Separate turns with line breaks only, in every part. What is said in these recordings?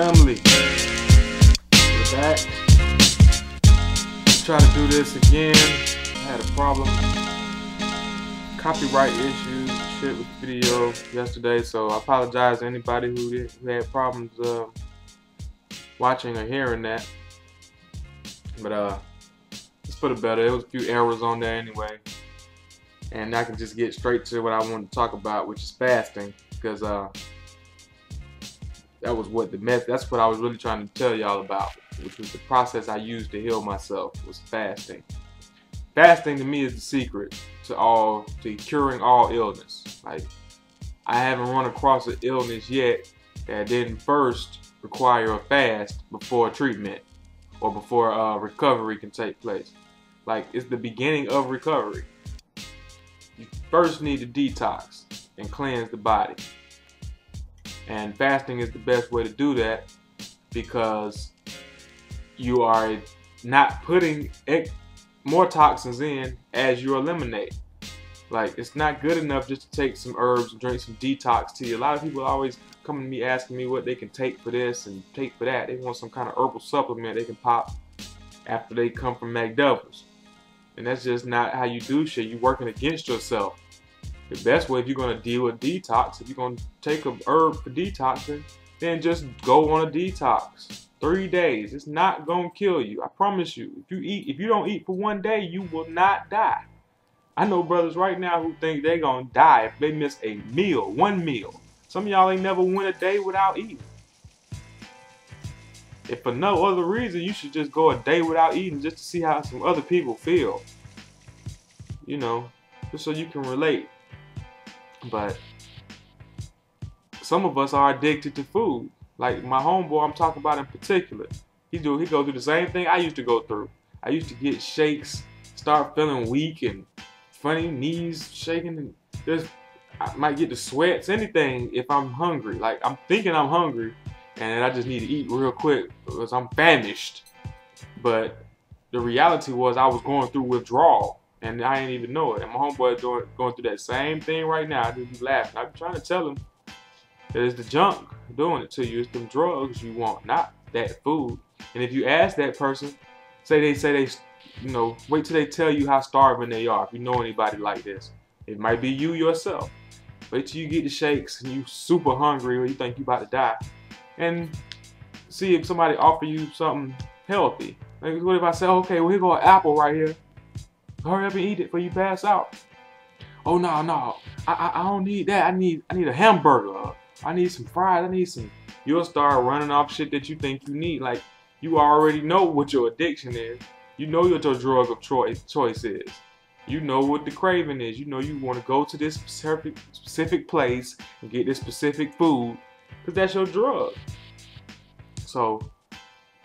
family, we're back. Try to do this again. I had a problem, copyright issues, shit with the video yesterday, so I apologize to anybody who had problems watching or hearing that. But let's put it better. There was a few errors on there anyway, and I can just get straight to what I want to talk about, which is fasting, because that was what that's what I was really trying to tell y'all about, which was the process I used to heal myself, was fasting. Fasting to me is the secret to curing all illness. Like, I haven't run across an illness yet that didn't first require a fast before treatment or before recovery can take place. Like, it's the beginning of recovery. You first need to detox and cleanse the body. And fasting is the best way to do that, because you are not putting more toxins in as you eliminate. Like, it's not good enough just to take some herbs and drink some detox tea. A lot of people always come to me asking me what they can take for this and take for that. They want some kind of herbal supplement they can pop after they come from McDoubles. And that's just not how you do shit. You're working against yourself. The best way, if you're going to deal with detox, if you're going to take a herb for detoxing, then just go on a detox. 3 days. It's not going to kill you. I promise you. If you don't eat for 1 day, you will not die. I know brothers right now who think they're going to die if they miss a meal, one meal. Some of y'all ain't never went a day without eating. If for no other reason, you should just go a day without eating just to see how some other people feel. You know, just so you can relate. But some of us are addicted to food. Like my homeboy I'm talking about in particular. He go through the same thing I used to go through. I used to get shakes, start feeling weak and funny, knees shaking, and I might get the sweats, anything if I'm hungry. Like, I'm thinking I'm hungry and I just need to eat real quick because I'm famished. But the reality was I was going through withdrawal. And I didn't even know it. And my homeboy going through that same thing right now. I just be laughing. I'm trying to tell him that it's the junk doing it to you. It's them drugs you want, not that food. And if you ask that person, say they, you know, wait till they tell you how starving they are. If you know anybody like this, it might be you yourself. Wait till you get the shakes and you super hungry or you think you about to die, and see if somebody offer you something healthy. Like, what if I say, okay, well, here go an apple right here. Hurry up and eat it before you pass out. Oh no, I don't need that. I need a hamburger. I need some fries. I need some. You'll start running off shit that you think you need. Like, you already know what your addiction is. You know what your drug of choice is. You know what the craving is. You know you want to go to this specific place and get this specific food because that's your drug. So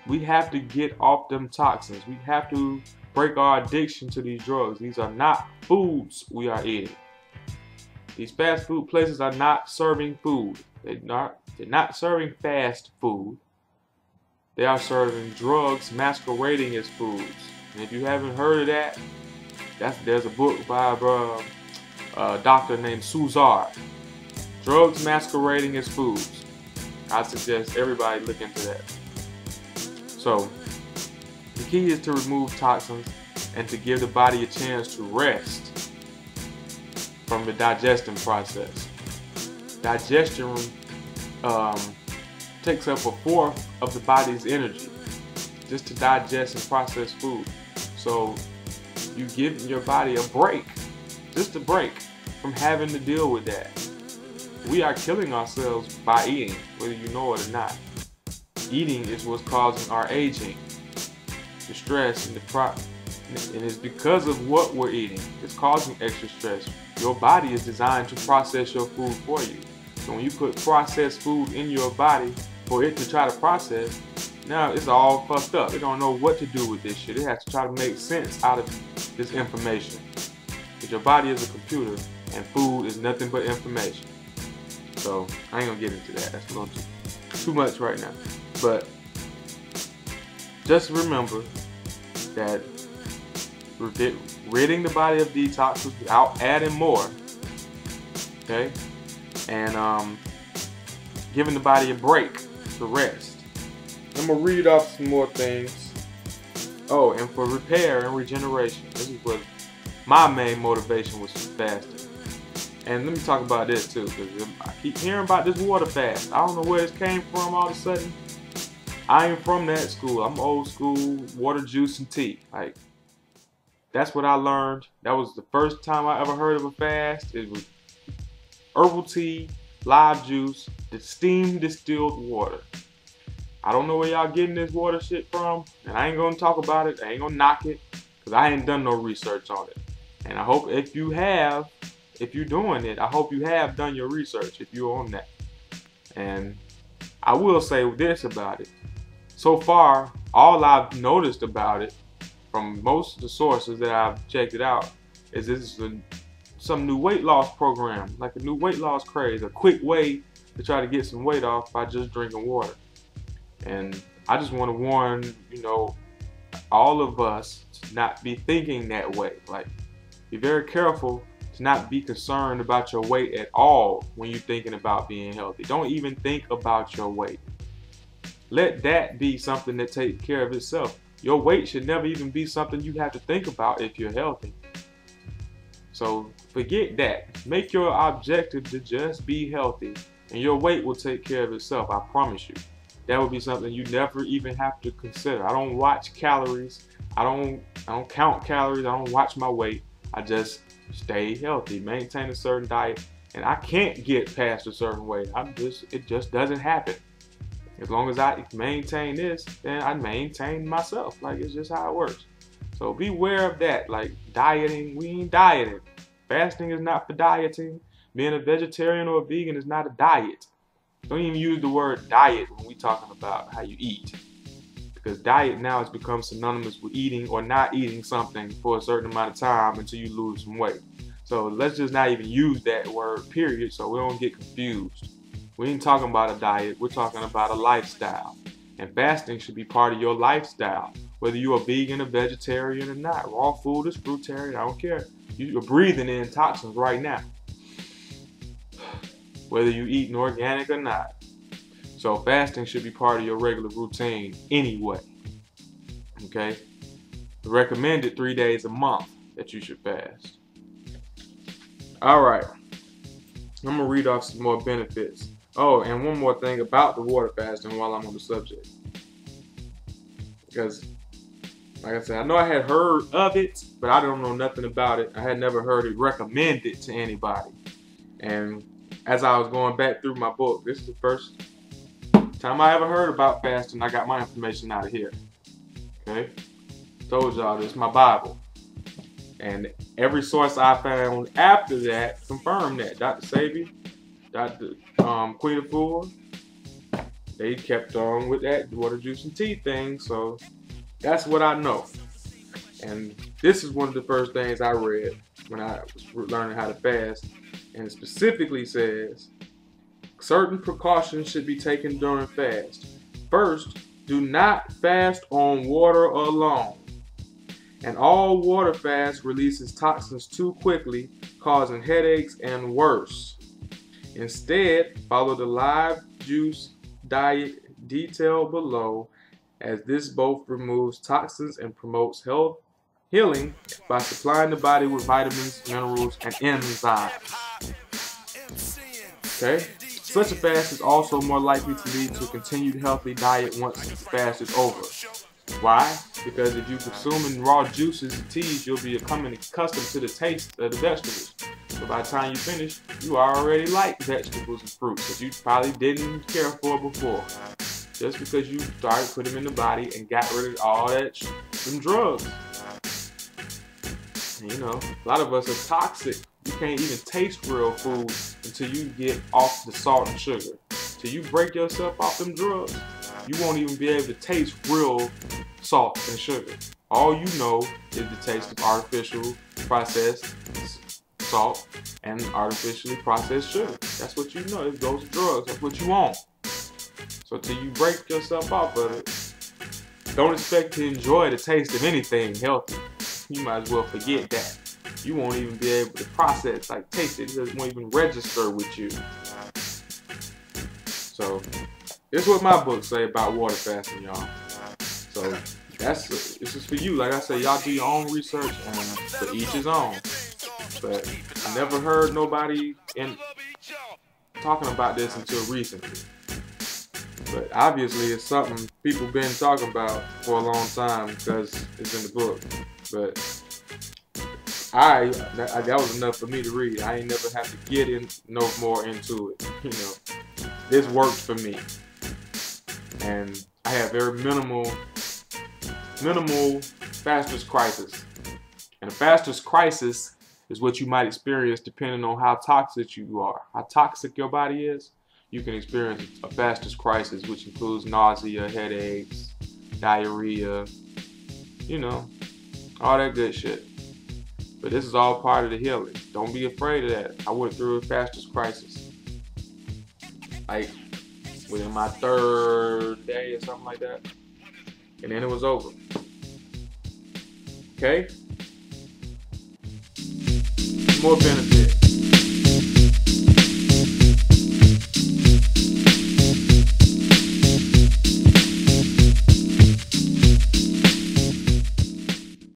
we have to get off them toxins. We have to break our addiction to these drugs. These are not foods we are eating. These fast food places are not serving food. They're not serving fast food. They are serving drugs masquerading as foods. And if you haven't heard of that, there's a book by a doctor named Suzar. Drugs masquerading as foods. I suggest everybody look into that. So the key is to remove toxins and to give the body a chance to rest from the digestion process. Digestion takes up 1/4 of the body's energy just to digest and process food. So you give your body a break, just a break from having to deal with that. We are killing ourselves by eating, whether you know it or not. Eating is what's causing our aging, the stress, and it's because of what we're eating. It's causing extra stress. Your body is designed to process your food for you. So when you put processed food in your body for it to try to process, now it's all fucked up. It don't know what to do with this shit. It has to try to make sense out of this information. Because your body is a computer and food is nothing but information. So I ain't gonna get into that. That's a little too much right now. But just remember that ridding the body of detoxes without adding more, okay, and giving the body a break to rest. I'm gonna read off some more things. Oh, and for repair and regeneration. This is what my main motivation was for fasting. And let me talk about this too, because I keep hearing about this water fast. I don't know where it came from all of a sudden. I ain't from that school. I'm old school, water, juice, and tea. Like, that's what I learned. That was the first time I ever heard of a fast. It was herbal tea, live juice, the steam distilled water. I don't know where y'all getting this water shit from, and I ain't gonna talk about it. I ain't gonna knock it, because I ain't done no research on it. And I hope if you're doing it, I hope you have done your research if you're on that. And I will say this about it. So far, all I've noticed about it from most of the sources that I've checked it out is this is some new weight loss program, like a new weight loss craze, a quick way to try to get some weight off by just drinking water. And I just want to warn, all of us to not be thinking that way. Like, be very careful to not be concerned about your weight at all when you're thinking about being healthy. Don't even think about your weight. Let that be something that takes care of itself. Your weight should never even be something you have to think about if you're healthy. So forget that. Make your objective to just be healthy, and your weight will take care of itself, I promise you. That would be something you never even have to consider. I don't watch calories. I don't count calories. I don't watch my weight. I just stay healthy, maintain a certain diet, and I can't get past a certain weight. It just doesn't happen. As long as I maintain this, then I maintain myself. Like, it's just how it works. So beware of that. Like, dieting, we ain't dieting. Fasting is not for dieting. Being a vegetarian or a vegan is not a diet. Don't even use the word diet when we talking about how you eat. Because diet now has become synonymous with eating or not eating something for a certain amount of time until you lose some weight. So let's just not even use that word, period, so we don't get confused. We ain't talking about a diet, we're talking about a lifestyle. And fasting should be part of your lifestyle. Whether you're a vegan, a vegetarian or not. Raw food is fruitarian, I don't care. You're breathing in toxins right now. Whether you eating organic or not. So fasting should be part of your regular routine anyway. Okay? The recommended 3 days a month that you should fast. Alright. I'm going to read off some more benefits. Oh, and one more thing about the water fasting while I'm on the subject. Because, like I said, I know I had heard of it, but I don't know nothing about it. I had never heard it recommended to anybody. And as I was going back through my book, this is the first time I ever heard about fasting. I got my information out of here. Okay? Told y'all this is my Bible. And every source I found after that confirmed that. Dr. Sebi, Dr. Queen Afua, they kept on with that water, juice, and tea thing. So that's what I know. And this is one of the first things I read when I was learning how to fast. And it specifically says, certain precautions should be taken during fast. First, do not fast on water alone. And all water fast releases toxins too quickly, causing headaches and worse. Instead, follow the live juice diet detailed below, as this both removes toxins and promotes healing by supplying the body with vitamins, minerals, and enzymes. Okay? Such a fast is also more likely to lead to a continued healthy diet once the fast is over. Why? Because if you're consuming raw juices and teas, you'll be becoming accustomed to the taste of the vegetables. So by the time you finish, you already like vegetables and fruits that you probably didn't care for before. Just because you started putting them in the body and got rid of all that them drugs. And, a lot of us are toxic. You can't even taste real food until you get off the salt and sugar. Till you break yourself off them drugs, you won't even be able to taste real salt and sugar. All you know is the taste of artificial processed salt and artificially processed sugar. That's what you know. It's those drugs. That's what you want. So till you break yourself off of it, don't expect to enjoy the taste of anything healthy. You might as well forget that. You won't even be able to process, taste it. It just won't even register with you. So This is what my books say about water fasting, y'all. So this is for you. Like I say, y'all do your own research, and for each his own. But I never heard nobody talking about this until recently. But obviously, it's something people been talking about for a long time because it's in the book. But that was enough for me to read. I ain't never have to get in no more into it. You know, this worked for me, and I have very minimal fasting crisis. And a fasting crisis is what you might experience depending on how toxic you are, how toxic your body is. You can experience a fasting crisis, which includes nausea, headaches, diarrhea, you know, all that good shit. But this is all part of the healing. Don't be afraid of that. I went through a fasting crisis, like within my 3rd day or something like that, and then it was over. Okay? More benefits.